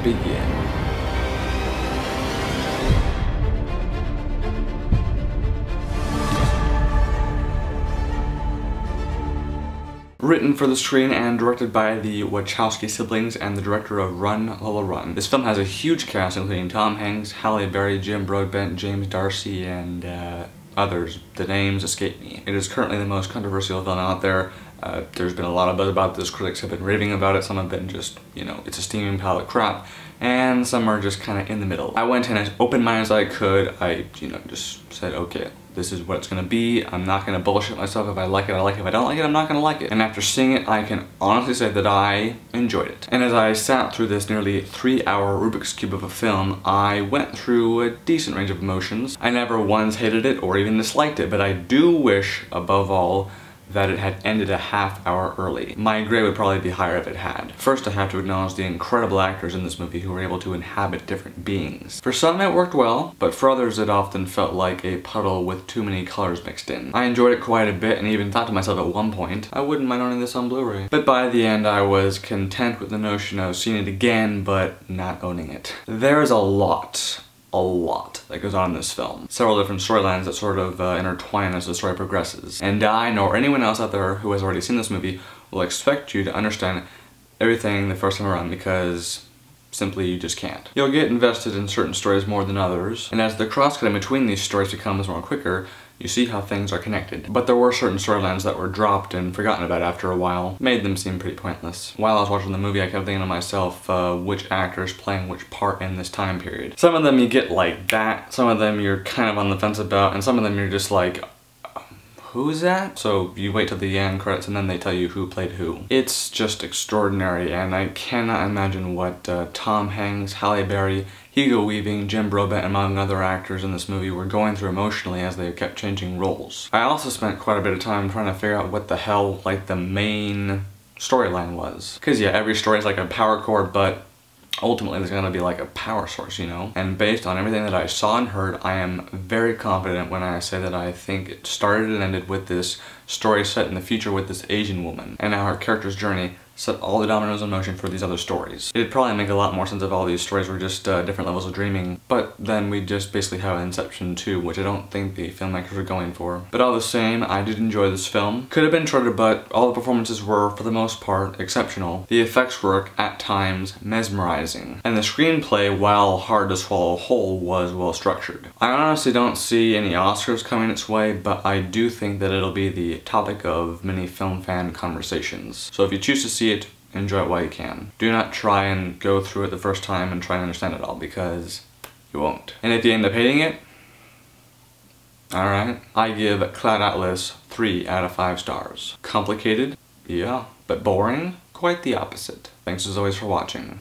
begin. Written for the screen and directed by the Wachowski siblings and the director of Run, Lola Run. This film has a huge cast including Tom Hanks, Halle Berry, Jim Broadbent, James D'Arcy, and others. The names escape me. It is currently the most controversial film out there. There's been a lot of buzz about this. Critics have been raving about it. Some have been just, it's a steaming pile of crap. And some are just kind of in the middle. I went in as open-minded as I could. I, just said, okay, this is what it's gonna be. I'm not gonna bullshit myself. If I like it, I like it. If I don't like it, I'm not gonna like it. And after seeing it, I can honestly say that I enjoyed it. And as I sat through this nearly 3-hour Rubik's Cube of a film, I went through a decent range of emotions. I never once hated it or even disliked it, but I do wish, above all, that it had ended a half-hour early. My grade would probably be higher if it had. First, I have to acknowledge the incredible actors in this movie who were able to inhabit different beings. For some it worked well, but for others it often felt like a puddle with too many colors mixed in. I enjoyed it quite a bit and even thought to myself at one point, I wouldn't mind owning this on Blu-ray. But by the end I was content with the notion of seeing it again, but not owning it. There's a lot that goes on in this film. Several different storylines that sort of intertwine as the story progresses. And I, nor anyone else out there who has already seen this movie, will expect you to understand everything the first time around because simply you just can't. You'll get invested in certain stories more than others, and as the cross-cutting between these stories becomes more quicker, you see how things are connected. But there were certain storylines that were dropped and forgotten about after a while, made them seem pretty pointless. While I was watching the movie, I kept thinking to myself, which actor's playing which part in this time period. Some of them you get like that, some of them you're kind of on the fence about, and some of them you're just like, who's that? So you wait till the end credits and then they tell you who played who. It's just extraordinary, and I cannot imagine what Tom Hanks, Halle Berry, Hugo Weaving, Jim Broadbent, among other actors in this movie were going through emotionally as they kept changing roles. I also spent quite a bit of time trying to figure out what the hell, like, the main storyline was. Cause yeah, every story is like a power chord, but ultimately there's gonna be like a power source, And based on everything that I saw and heard, I am very confident when I say that I think it started and ended with this story set in the future with this Asian woman, and how her character's journey set all the dominoes in motion for these other stories. It'd probably make a lot more sense if all these stories were just different levels of dreaming, but then we just basically have Inception 2, which I don't think the filmmakers were going for. But all the same, I did enjoy this film. Could have been shorter, but all the performances were, for the most part, exceptional. The effects work, at times, mesmerizing. And the screenplay, while hard to swallow whole, was well structured. I honestly don't see any Oscars coming its way, but I do think that it'll be the topic of many film fan conversations. So if you choose to see it, enjoy it while you can. Do not try and go through it the first time and try and understand it all, because you won't. And if you end up hating it, alright. I give Cloud Atlas 3 out of 5 stars. Complicated? Yeah. But boring? Quite the opposite. Thanks as always for watching.